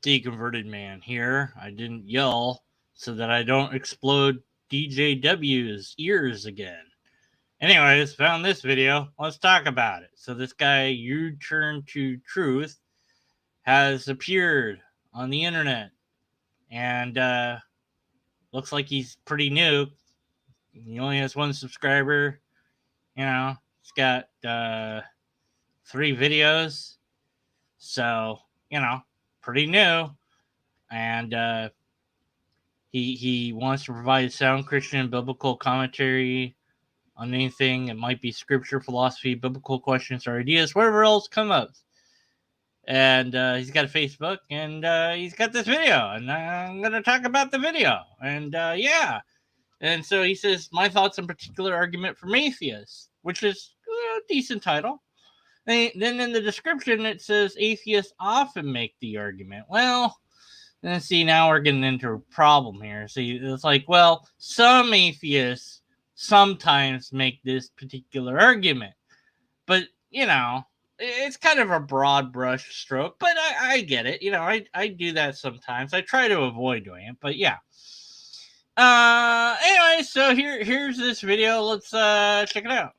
Deconverted man here. I didn't yell so that I don't explode DJW's ears again. Anyways, found this video. Let's talk about it. So this guy, You Turn to Truth, has appeared on the internet, and looks like he's pretty new. He only has one subscriber. He's got 3 videos, so pretty new, and he wants to provide sound Christian and biblical commentary on anything. It might be scripture, philosophy, biblical questions, or ideas, whatever else come up. And he's got a Facebook, and he's got this video, and I'm going to talk about the video. And yeah. And so he says, my thoughts on particular argument from atheists, which is a decent title. Then in the description, it says atheists often make the argument. Well, and see, now we're getting into a problem here. See, it's like, well, some atheists sometimes make this particular argument, but it's kind of a broad brush stroke. But I get it. I do that sometimes. I try to avoid doing it, but yeah. Anyway, so here's this video. Let's check it out.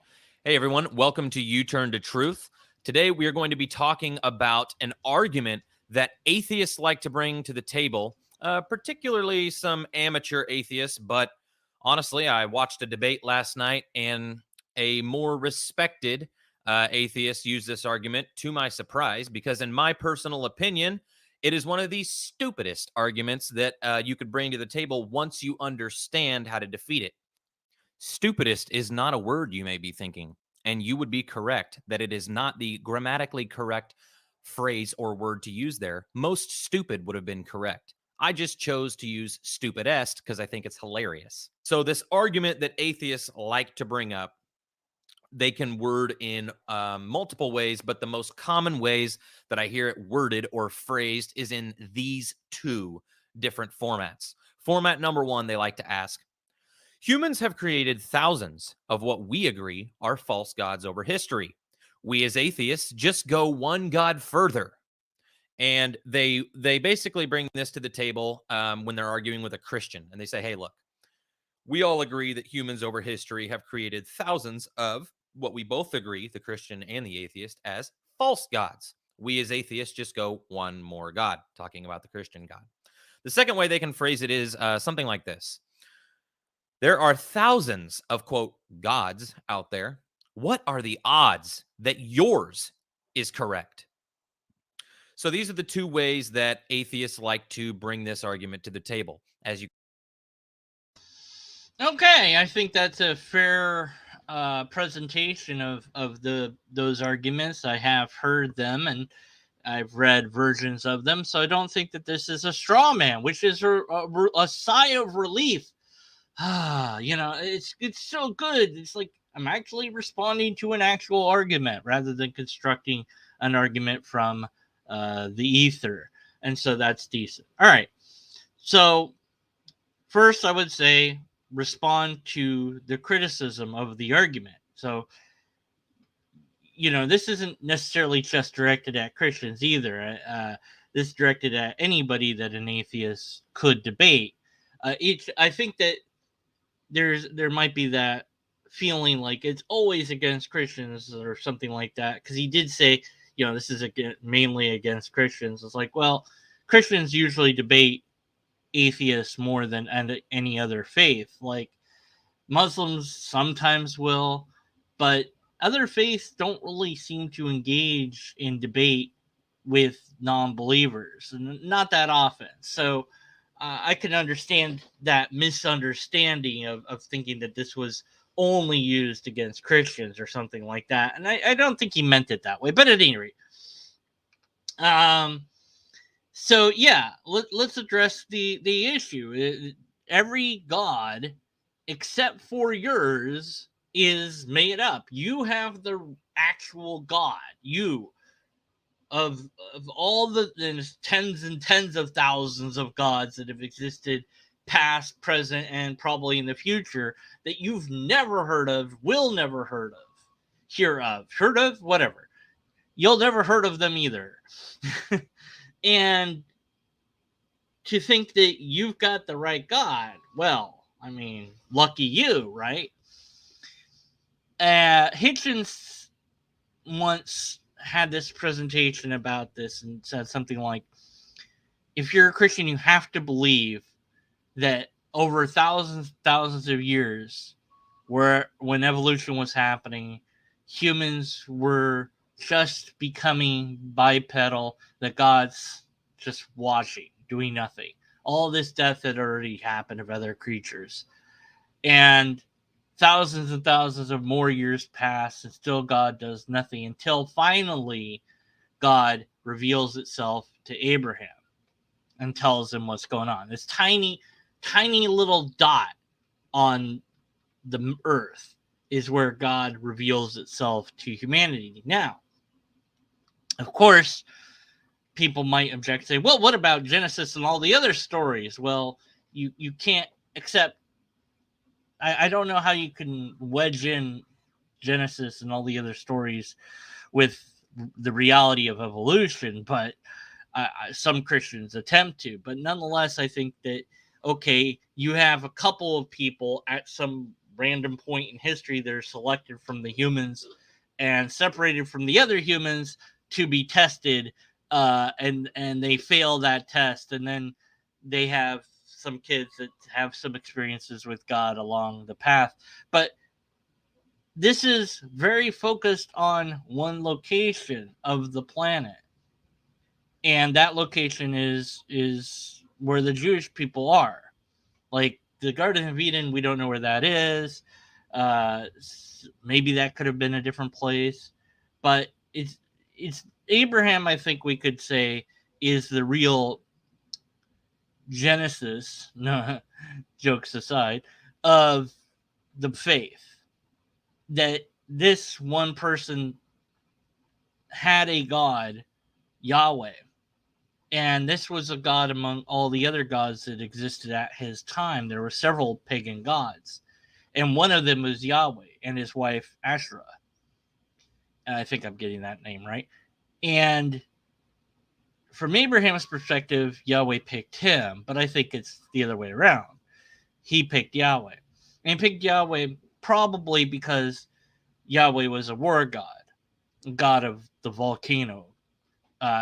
Hey everyone, welcome to You Turn to Truth. Today we are going to be talking about an argument that atheists like to bring to the table, particularly some amateur atheists. But honestly, I watched a debate last night, and a more respected atheist used this argument, to my surprise, because in my personal opinion, it is one of the stupidest arguments that you could bring to the table once you understand how to defeat it. Stupidest is not a word, you may be thinking, and you would be correct that it is not the grammatically correct phrase or word to use there. Most stupid would have been correct. I just chose to use stupidest because I think it's hilarious. So this argument that atheists like to bring up, they can word in multiple ways, but the most common ways that I hear it worded or phrased is in these 2 different formats. Format number 1, they like to ask, humans have created thousands of what we agree are false gods over history. We as atheists just go one god further. And they basically bring this to the table when they're arguing with a Christian. And they say, hey, look, we all agree that humans over history have created thousands of what we both agree, the Christian and the atheist, as false gods. We as atheists just go one more god, talking about the Christian God. The second way they can phrase it is something like this. There are thousands of, quote, gods out there. What are the odds that yours is correct? So these are the 2 ways that atheists like to bring this argument to the table. Okay, I think that's a fair presentation of those arguments. I have heard them, and I've read versions of them, so I don't think that this is a straw man, which is a sigh of relief. It's so good. It's like I'm actually responding to an actual argument rather than constructing an argument from the ether, and so that's decent. All right, so first I would say respond to the criticism of the argument. So this isn't necessarily just directed at Christians either. This is directed at anybody that an atheist could debate. I think that there might be that feeling like it's always against Christians or something like that, because he did say, this is mainly against Christians. It's like, well, Christians usually debate atheists more than any other faith. Like Muslims sometimes will, but other faiths don't really seem to engage in debate with non-believers, not that often. So I can understand that misunderstanding of thinking that this was only used against Christians or something like that. And I don't think he meant it that way, but at any rate. So yeah, let's address the issue. Every god except for yours is made up. You have the actual God. You of all the there's tens and tens of thousands of gods that have existed past, present, and probably in the future that you've never heard of, will never hear of, whatever. You'll never heard of them either. And to think that you've got the right God, well, I mean, lucky you, right? Hitchens once had this presentation about this and said something like, if you're a Christian, you have to believe that over thousands of years, where when evolution was happening, humans were just becoming bipedal, that God's just watching, doing nothing. All this death had already happened of other creatures. And thousands and thousands of more years pass, and still God does nothing until finally God reveals itself to Abraham and tells him what's going on. This tiny little dot on the earth is where God reveals itself to humanity. Now, of course, people might object, say, well, what about Genesis and all the other stories? Well, you can't accept. I don't know how you can wedge in Genesis and all the other stories with the reality of evolution, but some Christians attempt to. But nonetheless, I think that, okay, you have a couple of people at some random point in history that are selected from the humans and separated from the other humans to be tested, and they fail that test, and then they have some kids that have some experiences with God along the path. But this is very focused on one location of the planet, and that location is where the Jewish people are. Like the Garden of Eden, we don't know where that is. Maybe that could have been a different place, but it's Abraham. I think we could say is the real genesis. No, jokes aside, of the faith, that this one person had a God, Yahweh. And this was a god among all the other gods that existed at his time. There were several pagan gods, and one of them was Yahweh and his wife Asherah. And I think I'm getting that name right. And from Abraham's perspective, Yahweh picked him, but I think it's the other way around. He picked Yahweh. And he picked Yahweh probably because Yahweh was a war god of the volcano,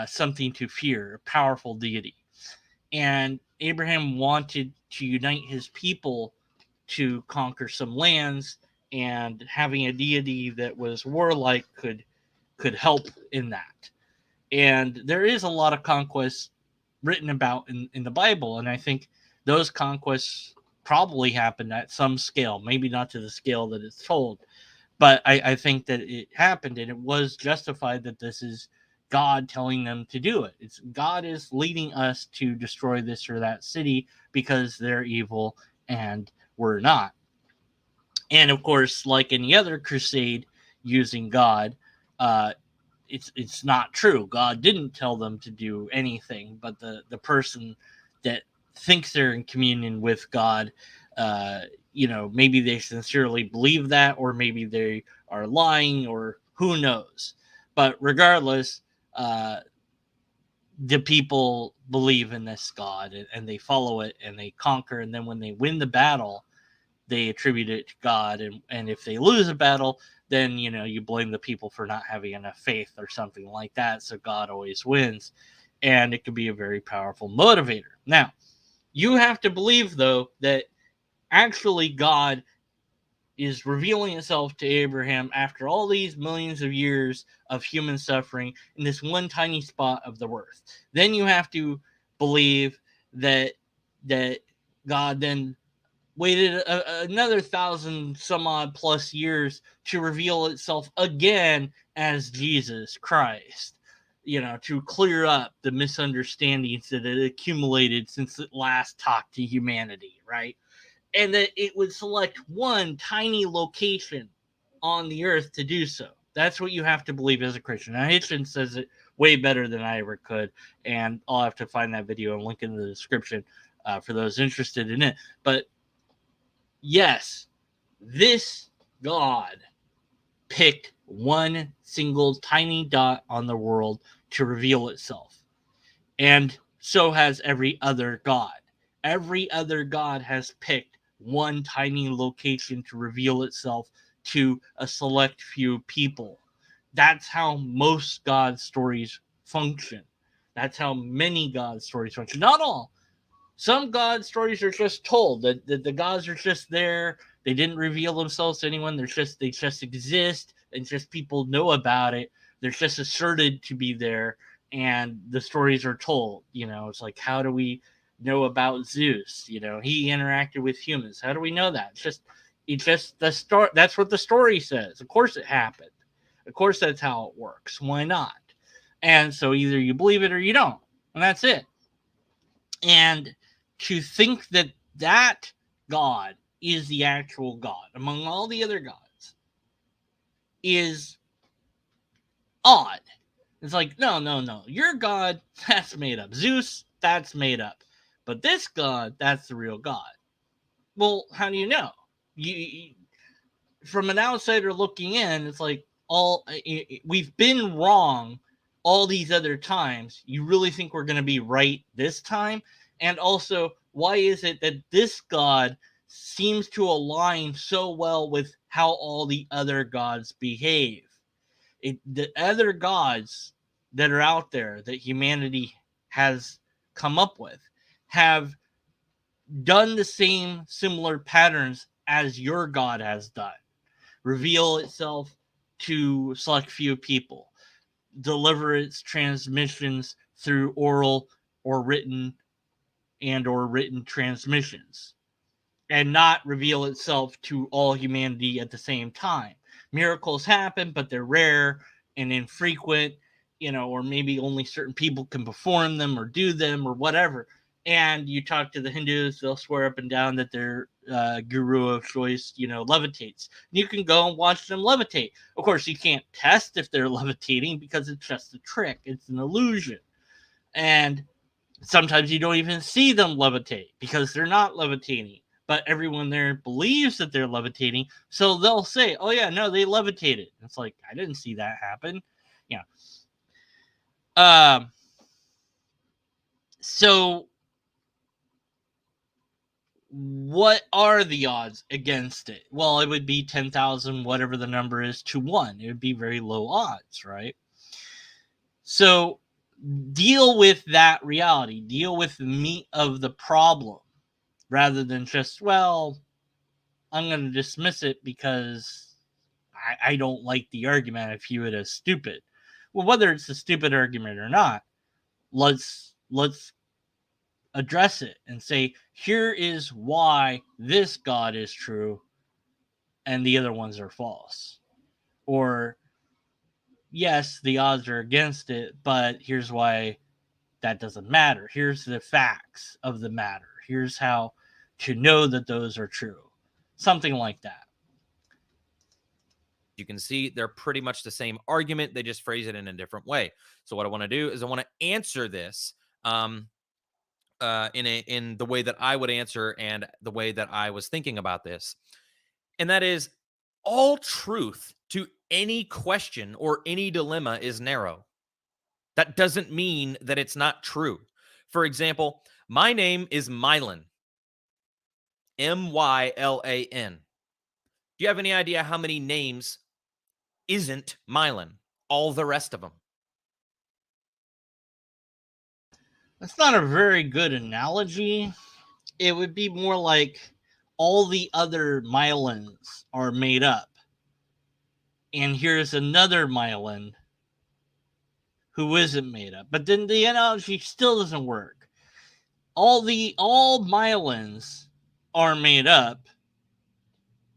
something to fear, a powerful deity. And Abraham wanted to unite his people to conquer some lands, and having a deity that was warlike could help in that. And there is a lot of conquests written about in the Bible, and I think those conquests probably happened at some scale, maybe not to the scale that it's told, but I think that it happened, and it was justified that this is God telling them to do it. It's God is leading us to destroy this or that city because they're evil and we're not. And of course, like any other crusade using God, uh, it's not true. God didn't tell them to do anything, but the person that thinks they're in communion with God, uh, maybe they sincerely believe that, or maybe they are lying, or who knows. But regardless, uh, the people believe in this God, and they follow it and they conquer. And then when they win the battle, they attribute it to God. And if they lose a battle, then you blame the people for not having enough faith or something like that. So God always wins, and it can be a very powerful motivator. Now, you have to believe though that actually God is revealing itself to Abraham after all these millions of years of human suffering in this one tiny spot of the earth. Then you have to believe that God then waited another thousand some odd plus years to reveal itself again as Jesus Christ, to clear up the misunderstandings that had accumulated since it last talked to humanity, right? And that it would select one tiny location on the earth to do so. That's what you have to believe as a Christian. Now, Hitchens says it way better than I ever could, and I'll have to find that video and link in the description for those interested in it. But yes, this God picked one single tiny dot on the world to reveal itself. And so has every other god. Every other god has picked one tiny location to reveal itself to a select few people. That's how most god stories function. That's how many god stories function. Not all. Some god stories are just told that the gods are just there. They didn't reveal themselves to anyone. They just exist, and just people know about it. They're just asserted to be there, and the stories are told. It's like, how do we know about Zeus? He interacted with humans. How do we know that? It's just the story. That's what the story says. Of course, it happened. Of course, that's how it works. Why not? And so either you believe it or you don't, and that's it. And to think that that God is the actual God among all the other gods is odd. It's like, no, no, no. Your God, that's made up. Zeus, that's made up. But this God, that's the real God. Well, how do you know? You From an outsider looking in, it's like we've been wrong all these other times. You really think we're going to be right this time? And also, why is it that this god seems to align so well with how all the other gods behave? The other gods that are out there that humanity has come up with have done the same similar patterns as your god has done: reveal itself to select few people, deliver its transmissions through oral or written transmissions, and not reveal itself to all humanity at the same time. Miracles happen, but they're rare and infrequent, or maybe only certain people can perform them or do them or whatever. And you talk to the Hindus, they'll swear up and down that their guru of choice, levitates. You can go and watch them levitate. Of course, you can't test if they're levitating because it's just a trick, it's an illusion. And sometimes you don't even see them levitate because they're not levitating. But everyone there believes that they're levitating, so they'll say, "Oh yeah, no, they levitated." It's like, I didn't see that happen. Yeah. Um. So, what are the odds against it? Well, it would be 10,000, whatever the number is, to 1. It would be very low odds, right? So, deal with that reality. Deal with the meat of the problem rather than just, well, I'm going to dismiss it because I don't like the argument. I view it as stupid. Well, whether it's a stupid argument or not, let's address it and say, here is why this God is true and the other ones are false. Or, yes, the odds are against it, but here's why that doesn't matter. Here's the facts of the matter. Here's how to know that those are true. Something like that. You can see they're pretty much the same argument. They just phrase it in a different way. So what I want to do is I want to answer this in the way that I would answer and the way that I was thinking about this. And that is, all truth to any question or any dilemma is narrow. That doesn't mean that it's not true. For example, my name is Mylan. Mylan. Do you have any idea how many names isn't Mylan? All the rest of them. That's not a very good analogy. It would be more like all the other Mylans are made up. And here's another Mylan who isn't made up. But then the analogy still doesn't work. All Mylans are made up,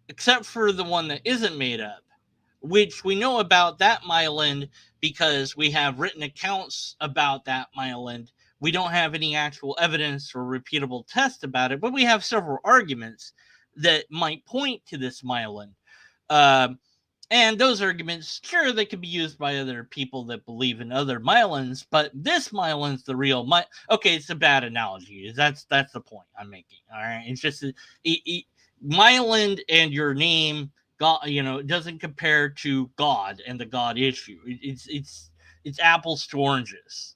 except for the one that isn't made up, which we know about that Mylan because we have written accounts about that Mylan. We don't have any actual evidence or repeatable tests about it, but we have several arguments that might point to this Mylan. Um, and those arguments, sure, they could be used by other people that believe in other Mylans, but this Mylan's the real Okay, it's a bad analogy. That's the point I'm making. All right, it's just Mylan and your name, God, it doesn't compare to God and the God issue. It's apples to oranges.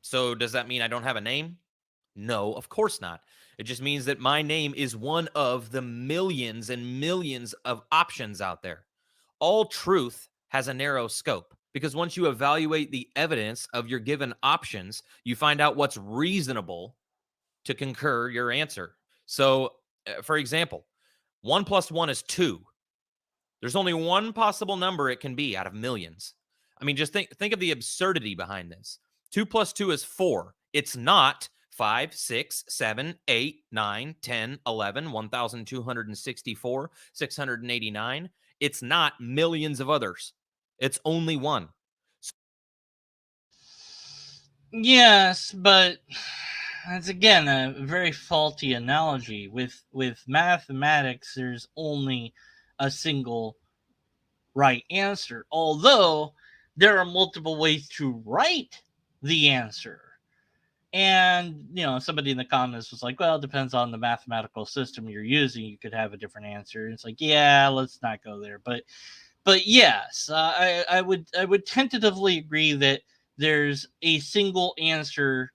So does that mean I don't have a name? No, of course not. It just means that my name is one of the millions and millions of options out there. All truth has a narrow scope because once you evaluate the evidence of your given options, you find out what's reasonable to concur your answer. So, for example, 1 plus 1 is 2. There's only one possible number it can be out of millions. I mean, just think of the absurdity behind this. 2 plus 2 is 4. It's not 5, 6, 7, 8, 9, 10, 11, 1,264, 689. It's not millions of others. It's only one. Yes, but that's again a very faulty analogy. With mathematics, there's only a single right answer. Although there are multiple ways to write the answer. And, somebody in the comments was like, well, it depends on the mathematical system you're using. You could have a different answer. And it's like, yeah, let's not go there. But yes, I would tentatively agree that there's a single answer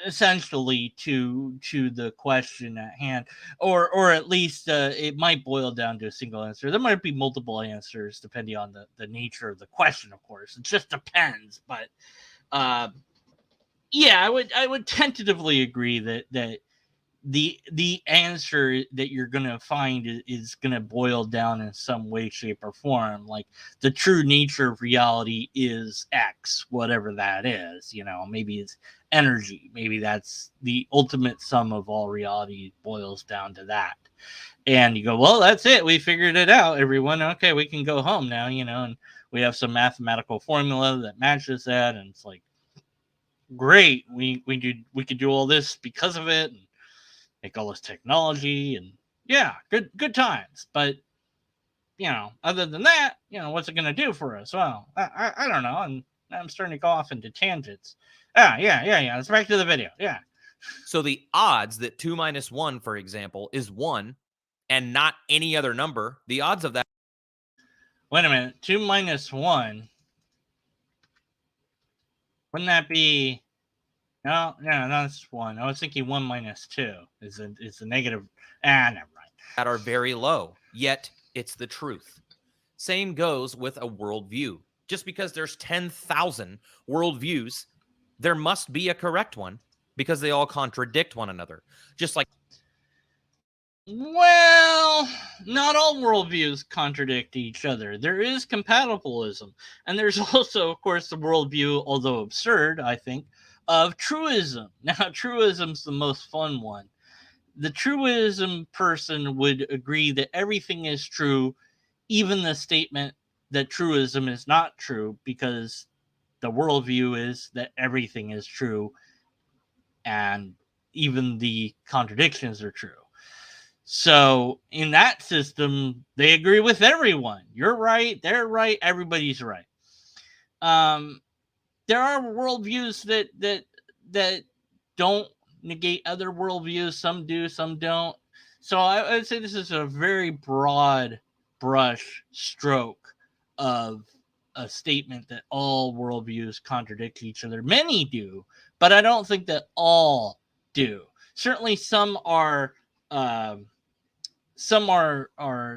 essentially to the question at hand, or at least it might boil down to a single answer. There might be multiple answers depending on the nature of the question, of course. It just depends. But uh, yeah, I would tentatively agree that the answer that you're gonna find is gonna boil down in some way, shape, or form. Like the true nature of reality is X, whatever that is. Maybe it's energy. Maybe that's the ultimate sum of all reality boils down to that. And you go, well, that's it. We figured it out, everyone. Okay, we can go home now. And we have some mathematical formula that matches that, and it's like, great. We could do all this because of it. And make all this technology, and yeah, good times. But other than that, what's it gonna do for us? Well, I don't know. I'm starting to go off into tangents. Yeah. Let's back to the video. Yeah. So the odds that 2 minus 1, for example, is 1 and not any other number, the odds of that. Wait a minute. 2 minus 1. Wouldn't that be? No, that's 1. I was thinking 1 minus 2 is a negative. Never mind. That are very low, yet it's the truth. Same goes with a worldview. Just because there's 10,000 worldviews, there must be a correct one because they all contradict one another. Just like, Well, not all worldviews contradict each other. There is compatibilism. And there's also, of course, the worldview, although absurd, I think, of truism. Now, truism's the most fun one. The truism person would agree that everything is true, even the statement that truism is not true, because the worldview is that everything is true and even the contradictions are true. So in that system, they agree with everyone. You're right, they're right, everybody's right. There are worldviews that don't negate other worldviews. Some do, some don't. So I would say this is a very broad brush stroke of a statement that all worldviews contradict each other. Many do, but I don't think that all do. Certainly, some are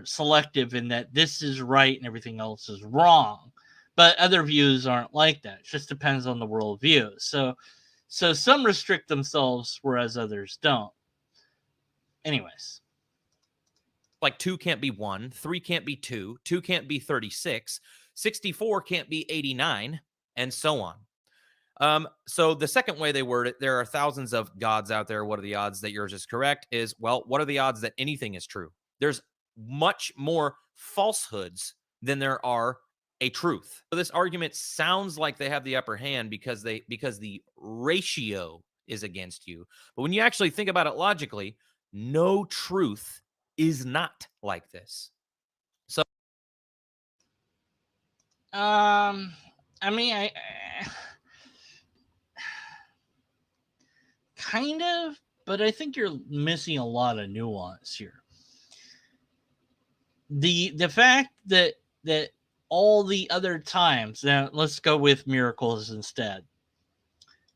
selective in that this is right and everything else is wrong, but other views aren't like that. It just depends on the worldview. So some restrict themselves whereas others don't. Anyways. 2 can't be 1, 3 can't be 2, 2 can't be 36, 64 can't be 89, and so on. So the second way they word it, there are thousands of gods out there. What are the odds that yours is correct? Is, well, what are the odds that anything is true? There's much more falsehoods than there are a truth. So this argument sounds like they have the upper hand because the ratio is against you. But when you actually think about it logically, no truth is not like this. So I mean, I kind of, but I think you're missing a lot of nuance here. The fact that all the other times, now let's go with miracles instead.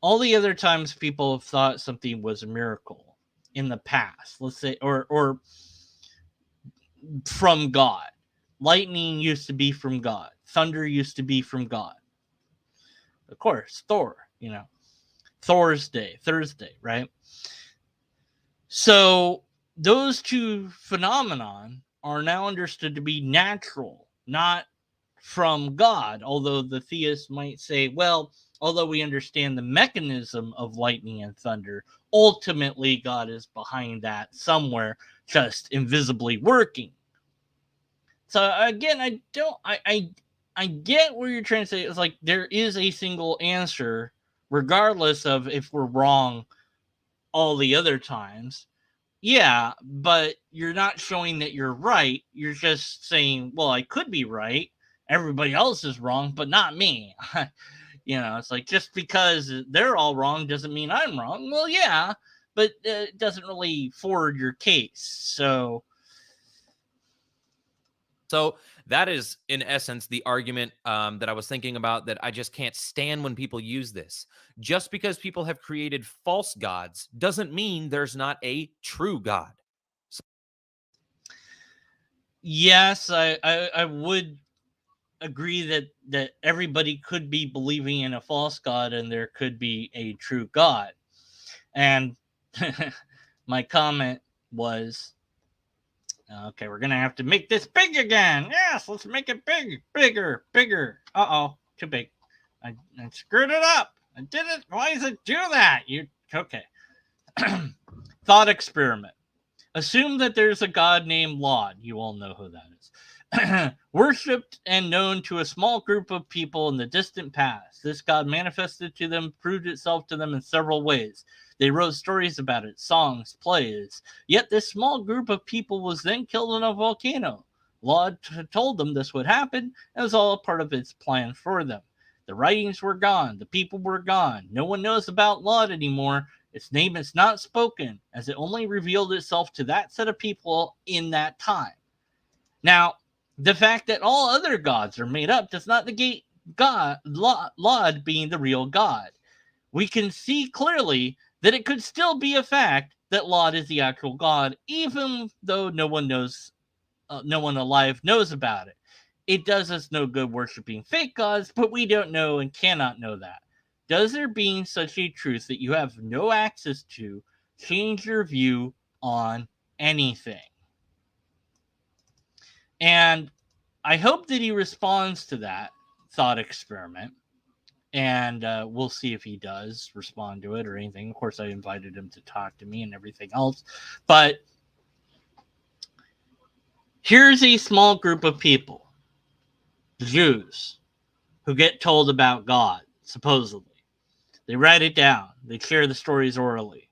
all the other times people have thought something was a miracle in the past, let's say, or from God. Lightning used to be from God. Thunder used to be from God. Of course, Thor, Thursday, right? So those two phenomenon are now understood to be natural, not from God. Although the theists might say, well, although we understand the mechanism of lightning and thunder, ultimately God is behind that somewhere, just invisibly working. So again, I get where you're trying to say. It's like there is a single answer, regardless of if we're wrong all the other times. Yeah, but you're not showing that you're right. You're just saying, well, I could be right. Everybody else is wrong, but not me. It's like just because they're all wrong doesn't mean I'm wrong. Well, yeah, but it doesn't really forward your case. So that is, in essence, the argument that I was thinking about, that I just can't stand when people use this. Just because people have created false gods doesn't mean there's not a true God. Yes, I would agree that everybody could be believing in a false god and there could be a true God. And my comment was, okay, we're gonna have to make this big again. Yes, let's make it big, bigger, bigger. Uh-oh, too big. I screwed it up. I did it. Why does it do that? Okay. Thought experiment. Assume that there's a god named Laud. You all know who that is. Worshipped and known to a small group of people in the distant past. This god manifested to them, proved itself to them in several ways. They wrote stories about it, songs, plays. Yet this small group of people was then killed in a volcano. Laud told them this would happen. It was all a part of its plan for them. The writings were gone. The people were gone. No one knows about Laud anymore. Its name is not spoken, as it only revealed itself to that set of people in that time. Now, the fact that all other gods are made up does not negate Laud being the real God. We can see clearly that it could still be a fact that Laud is the actual God, even though no one alive knows about it. It does us no good worshiping fake gods, but we don't know and cannot know that. Does there being such a truth that you have no access to change your view on anything? And I hope that he responds to that thought experiment. And we'll see if he does respond to it or anything. Of course, I invited him to talk to me and everything else. But here's a small group of people, Jews, who get told about God, supposedly. They write it down. They share the stories orally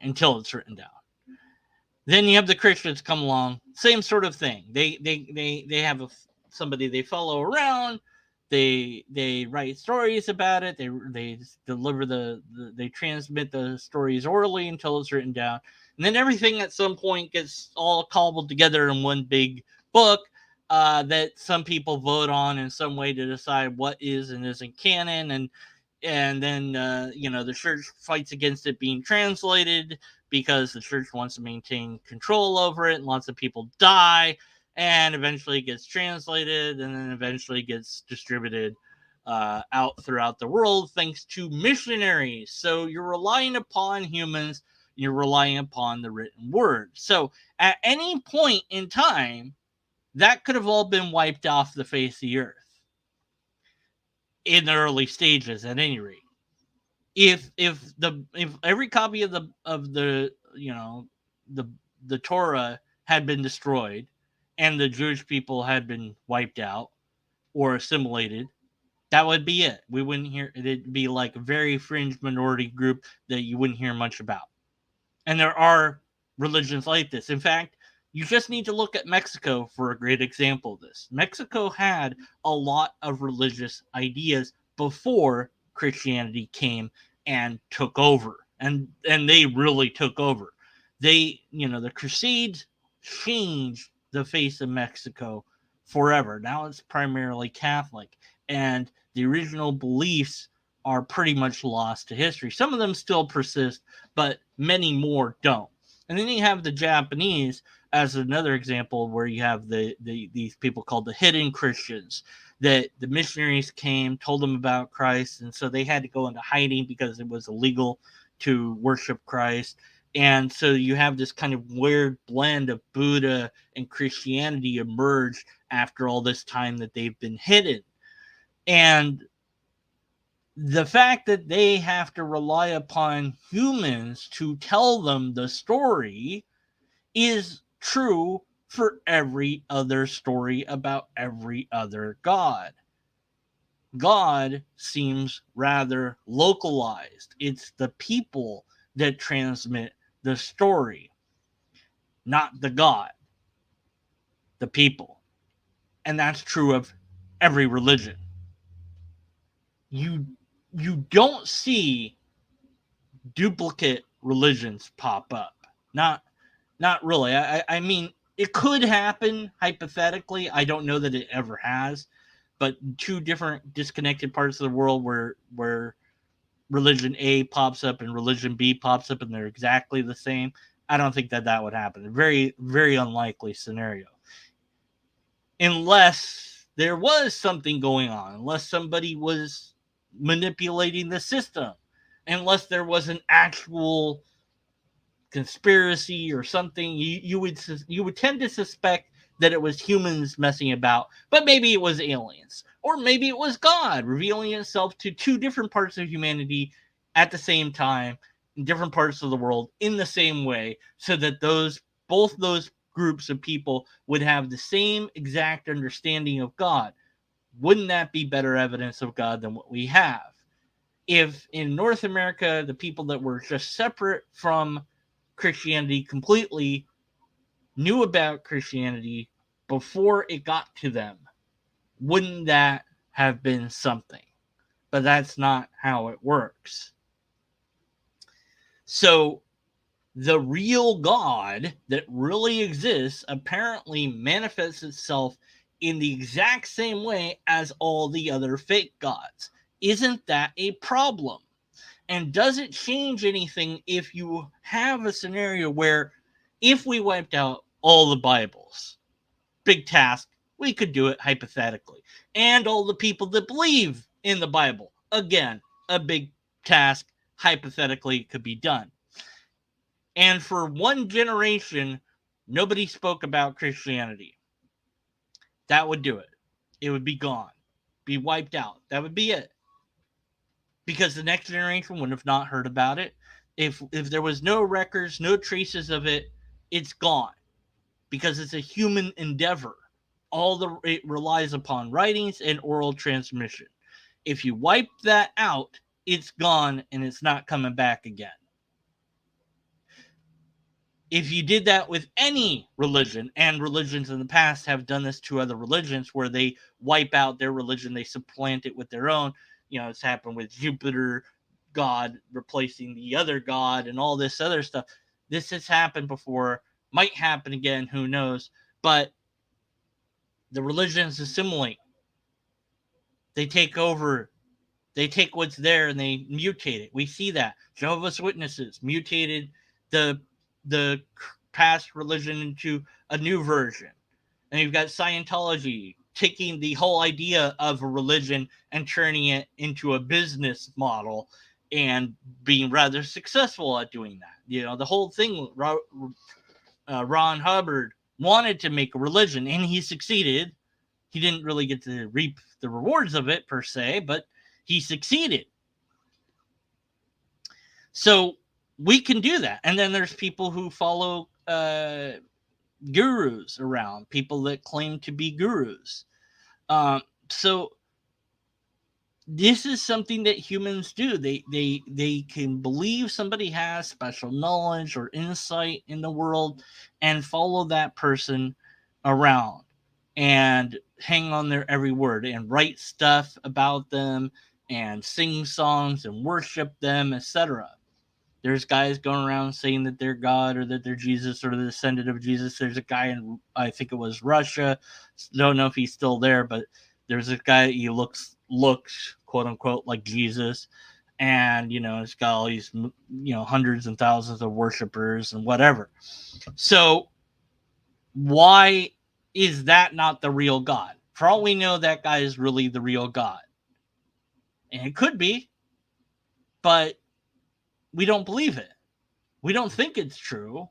until it's written down. Then you have the Christians come along, same sort of thing. They have somebody they follow around. They write stories about it. They deliver they transmit the stories orally until it's written down, and then everything at some point gets all cobbled together in one big book that some people vote on in some way to decide what is and isn't canon, and then the church fights against it being translated because the church wants to maintain control over it, and lots of people die, and eventually it gets translated, and then eventually gets distributed out throughout the world thanks to missionaries. So you're relying upon humans, you're relying upon the written word. So at any point in time, that could have all been wiped off the face of the earth in the early stages, at any rate. If every copy of the the Torah had been destroyed and the Jewish people had been wiped out or assimilated, that would be it. We wouldn't hear it'd be like a very fringe minority group that you wouldn't hear much about. And there are religions like this. In fact, you just need to look at Mexico for a great example of this. Mexico had a lot of religious ideas before Christianity came and took over. And they really took over. The Crusades changed the face of Mexico forever. Now it's primarily Catholic. And the original beliefs are pretty much lost to history. Some of them still persist, but many more don't. And then you have the Japanese as another example, where you have these people called the hidden Christians, that the missionaries came, told them about Christ, and so they had to go into hiding because it was illegal to worship Christ. And so you have this kind of weird blend of Buddha and Christianity emerge after all this time that they've been hidden. And the fact that they have to rely upon humans to tell them the story is true for every other story about every other god. God seems rather localized. It's the people that transmit the story, not the God, the people. And that's true of every religion. You you don't see duplicate religions pop up. Not really. I mean, it could happen hypothetically. I don't know that it ever has, but two different disconnected parts of the world where religion A pops up and religion B pops up and they're exactly the same. I don't think that would happen. Very, very unlikely scenario. Unless there was something going on, unless somebody was manipulating the system, unless there was an actual conspiracy or something, you would tend to suspect that it was humans messing about, but maybe it was aliens, or maybe it was God revealing itself to two different parts of humanity at the same time in different parts of the world in the same way, so that both those groups of people would have the same exact understanding of God. Wouldn't that be better evidence of God than what we have? If in North America, the people that were just separate from Christianity completely knew about Christianity before it got to them, wouldn't that have been something? But that's not how it works. So the real God that really exists apparently manifests itself in the exact same way as all the other fake gods. Isn't that a problem? And does it change anything if you have a scenario where, if we wiped out all the Bibles, big task, we could do it hypothetically, and all the people that believe in the Bible, again, a big task, hypothetically, could be done. And for one generation, nobody spoke about Christianity. That would do it. It would be gone, be wiped out. That would be it. Because the next generation would have not heard about it. If there was no records, no traces of it, it's gone. Because it's a human endeavor. It relies upon writings and oral transmission. If you wipe that out, it's gone and it's not coming back again. If you did that with any religion, and religions in the past have done this to other religions, where they wipe out their religion, they supplant it with their own. It's happened with Jupiter God replacing the other god and all this other stuff. This has happened before, might happen again, who knows? But the religions assimilate. They take over. They take what's there and they mutate it. We see that Jehovah's Witnesses mutated the past religion into a new version. And you've got Scientology taking the whole idea of a religion and turning it into a business model and being rather successful at doing that. The whole thing, Ron Hubbard wanted to make a religion and he succeeded. He didn't really get to reap the rewards of it per se, but he succeeded. So we can do that. And then there's people who follow gurus around, people that claim to be gurus. So this is something that humans do. They can believe somebody has special knowledge or insight in the world and follow that person around and hang on their every word and write stuff about them and sing songs and worship them, etc. There's guys going around saying that they're God or that they're Jesus or the descendant of Jesus. There's a guy in, I think it was Russia. Don't know if he's still there, but there's a guy, he looks quote unquote, like Jesus. And, it's got all these, hundreds and thousands of worshipers and whatever. So why is that not the real God? For all we know, that guy is really the real God. And it could be, but we don't believe it. We don't think it's true.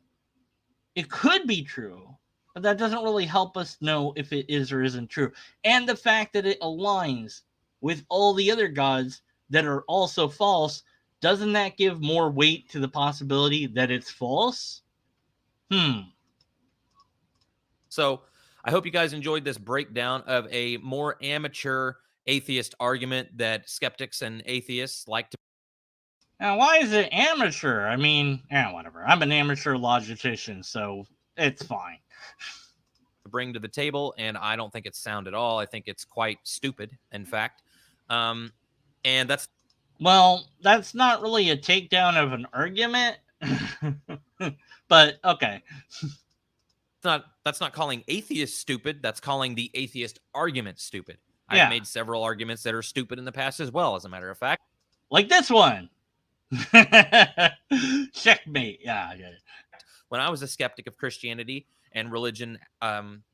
It could be true, but that doesn't really help us know if it is or isn't true. And the fact that it aligns with all the other gods that are also false, doesn't that give more weight to the possibility that it's false? So I hope you guys enjoyed this breakdown of a more amateur atheist argument that skeptics and atheists like to Now, why is it amateur? I mean, whatever. I'm an amateur logician, so it's fine. bring to the table, and I don't think it's sound at all. I think it's quite stupid, in fact. And that's not really a takedown of an argument, but okay. That's not calling atheists stupid. That's calling the atheist argument stupid. Yeah. I've made several arguments that are stupid in the past as well, as a matter of fact. Like this one. Checkmate. Yeah, I get it. When I was a skeptic of Christianity and religion,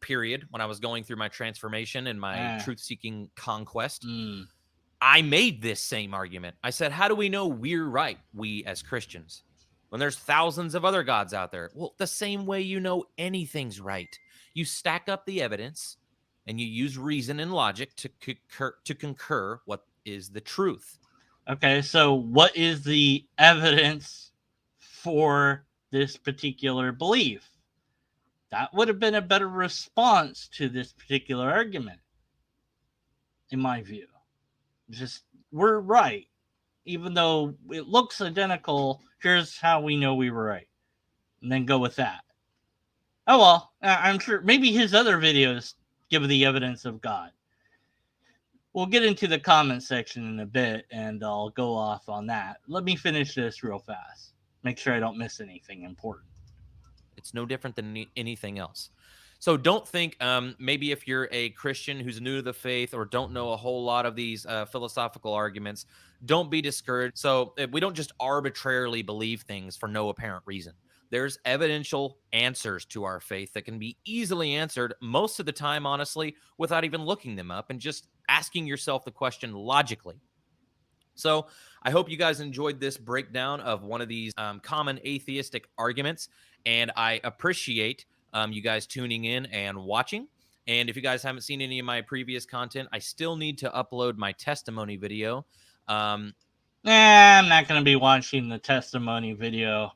period, when I was going through my transformation and my truth-seeking conquest, I made this same argument. I said, how do we know we're right, we as Christians, when there's thousands of other gods out there? Well, the same way you know anything's right. You stack up the evidence and you use reason and logic to concur what is the truth. Okay, so what is the evidence for this particular belief? That would have been a better response to this particular argument, in my view. Just, we're right. Even though it looks identical, here's how we know we were right. And then go with that. Oh, well, I'm sure maybe his other videos give the evidence of God. We'll get into the comment section in a bit, and I'll go off on that. Let me finish this real fast. Make sure I don't miss anything important. It's no different than anything else. So don't think maybe if you're a Christian who's new to the faith or don't know a whole lot of these philosophical arguments, don't be discouraged. So we don't just arbitrarily believe things for no apparent reason. There's evidential answers to our faith that can be easily answered most of the time, honestly, without even looking them up and just asking yourself the question logically. So I hope you guys enjoyed this breakdown of one of these common atheistic arguments, and I appreciate you guys tuning in and watching. And if you guys haven't seen any of my previous content, I still need to upload my testimony video. I'm not going to be watching the testimony video.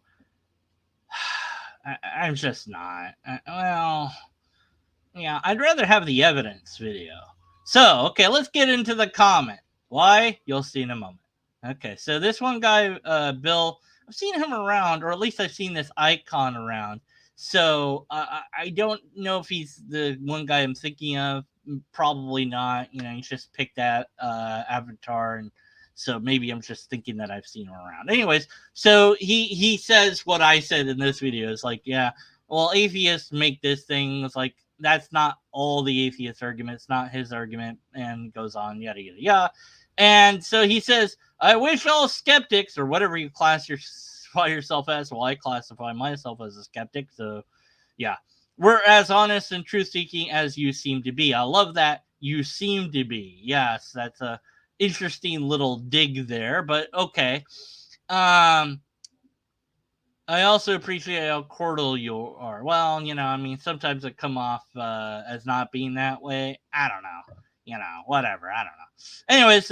I'm just not. I'd rather have the evidence video. So, okay, let's get into the comment. Why? You'll see in a moment. Okay, so this one guy, Bill, I've seen him around, or at least I've seen this icon around. So I don't know if he's the one guy I'm thinking of. Probably not. He just picked that avatar, and so maybe I'm just thinking that I've seen him around. Anyways, so he says what I said in this video. It's like, yeah, well, atheists make this thing. It's like, that's not all the atheist argument. It's not his argument, and goes on, yada, yada, yada. And so he says, I wish all skeptics, or whatever you classify yourself as, well, I classify myself as a skeptic, so yeah, we're as honest and truth-seeking as you seem to be. I love that. You seem to be. Yes, that's a interesting little dig there, but okay. I also appreciate how cordial you are. Well, I mean, sometimes it come off as not being that way. I don't know. Whatever. I don't know. Anyways,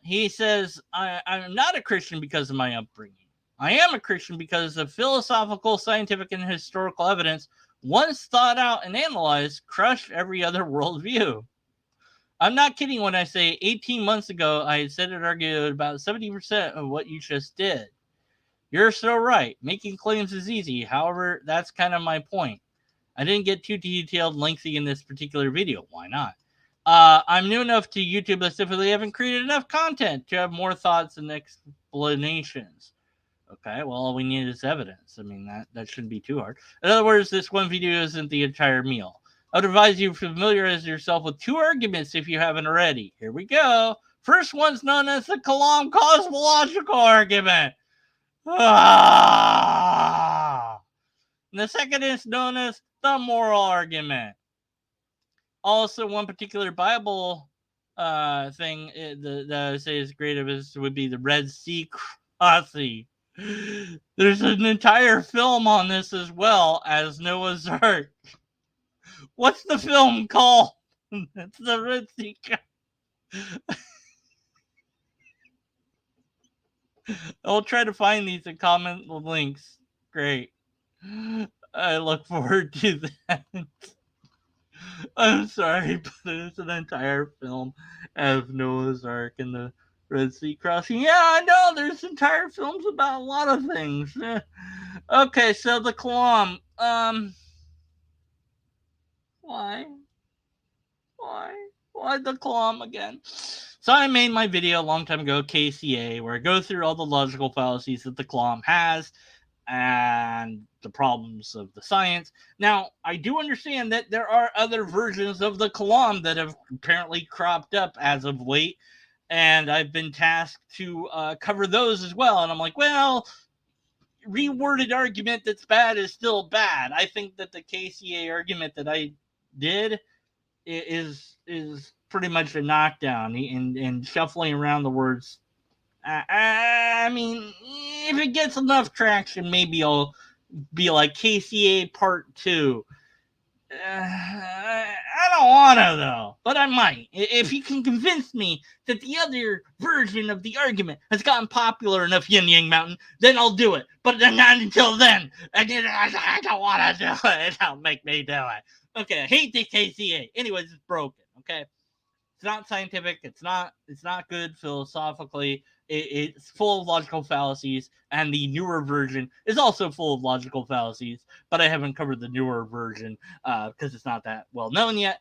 he says, I'm not a Christian because of my upbringing. I am a Christian because of philosophical, scientific, and historical evidence, once thought out and analyzed, crushed every other worldview. I'm not kidding when I say 18 months ago, I said it argued about 70% of what you just did. You're so right. Making claims is easy. However, that's kind of my point. I didn't get too detailed, lengthy in this particular video. Why not? I'm new enough to YouTube. I simply haven't created enough content to have more thoughts and explanations. Okay, well, all we need is evidence. I mean, that shouldn't be too hard. In other words, this one video isn't the entire meal. I would advise you familiarize yourself with two arguments if you haven't already. Here we go. First one's known as the Kalam cosmological argument. And the second is known as the moral argument. Also, one particular Bible thing that I would say is great of this would be the Red Sea crossing. There's an entire film on this as well as Noah's Ark. What's the film called? It's the Red Sea. I'll try to find these and comment the links. Great. I look forward to that. I'm sorry, but it's an entire film of Noah's Ark and the Red Sea crossing. Yeah, I know. There's entire films about a lot of things. Okay, so the Kalam. Why? Why the Kalam again? So I made my video a long time ago, KCA, where I go through all the logical fallacies that the Kalam has and the problems of the science. Now, I do understand that there are other versions of the Kalam that have apparently cropped up as of late, and I've been tasked to cover those as well. And I'm like, well, reworded argument that's bad is still bad. I think that the KCA argument that I did is pretty much a knockdown, and shuffling around the words. I mean, if it gets enough traction, maybe I'll be like KCA Part 2. I don't want to, though, but I might. If you can convince me that the other version of the argument has gotten popular enough, Yin Yang Mountain, then I'll do it. But not until then. I don't want to do it. Don't make me do it. Okay, I hate the KCA. Anyways, it's broken, okay? It's not scientific. It's not good philosophically. It's full of logical fallacies, and the newer version is also full of logical fallacies. But I haven't covered the newer version because it's not that well known yet.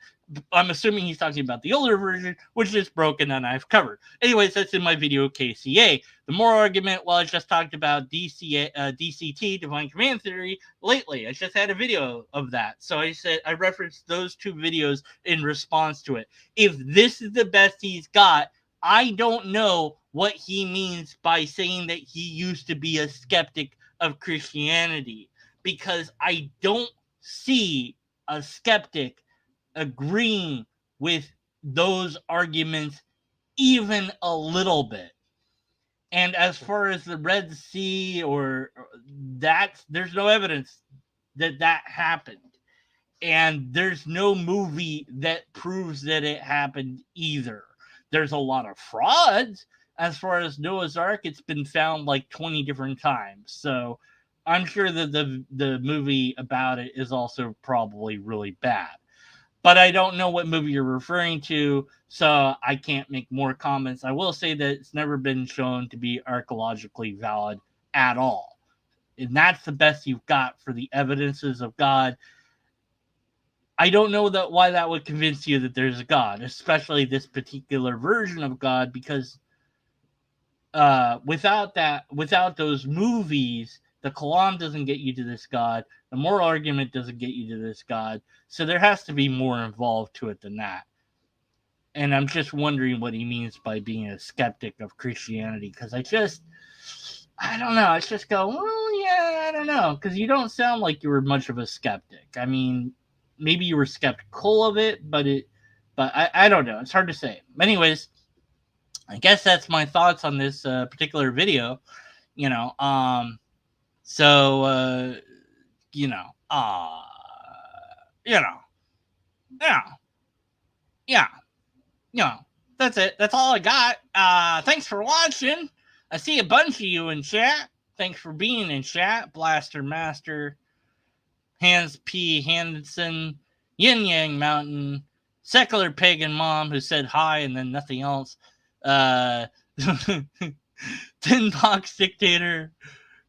I'm assuming he's talking about the older version, which is broken and I've covered. Anyways, that's in my video KCA. The moral argument, well, I just talked about DCT, Divine Command Theory, lately. I just had a video of that. So I referenced those two videos in response to it. If this is the best he's got, I don't know what he means by saying that he used to be a skeptic of Christianity, because I don't see a skeptic agreeing with those arguments even a little bit. And as far as the Red Sea there's no evidence that happened. And there's no movie that proves that it happened either. There's a lot of frauds. As far as Noah's Ark, it's been found like 20 different times. So I'm sure that the movie about it is also probably really bad. But I don't know what movie you're referring to, so I can't make more comments. I will say that it's never been shown to be archaeologically valid at all. And that's the best you've got for the evidences of God. I don't know why that would convince you that there's a God, especially this particular version of God, because without those movies, the Kalam doesn't get you to this God. The moral argument doesn't get you to this God. So there has to be more involved to it than that. And I'm just wondering what he means by being a skeptic of Christianity, because I don't know. I just go, well, yeah, I don't know, because you don't sound like you were much of a skeptic. I mean, maybe you were skeptical of it, but I don't know. It's hard to say. Anyways, I guess that's my thoughts on this particular video. You know, so you know, you know, yeah, yeah, you know, that's it. That's all I got. Thanks for watching. I see a bunch of you in chat. Thanks for being in chat. Blaster Master, Hans P. Henderson, Yin Yang Mountain, Secular Pagan Mom, who said hi and then nothing else. Tin Box Dictator.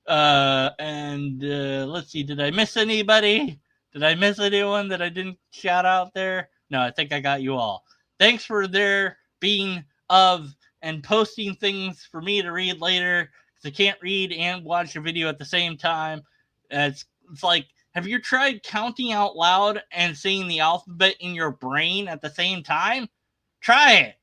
And let's see, did I miss anybody? Did I miss anyone that I didn't shout out there? No, I think I got you all. Thanks for their being of and posting things for me to read later, because I can't read and watch a video at the same time. It's like Have you tried counting out loud and saying the alphabet in your brain at the same time? Try it.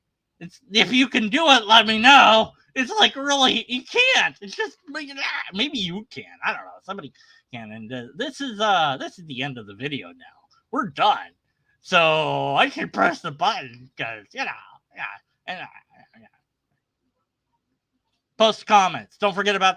If you can do it, let me know. It's like really, you can't. It's just maybe you can. I don't know. Somebody can. And this is the end of the video now. We're done. So I should press the button because yeah. And post comments. Don't forget about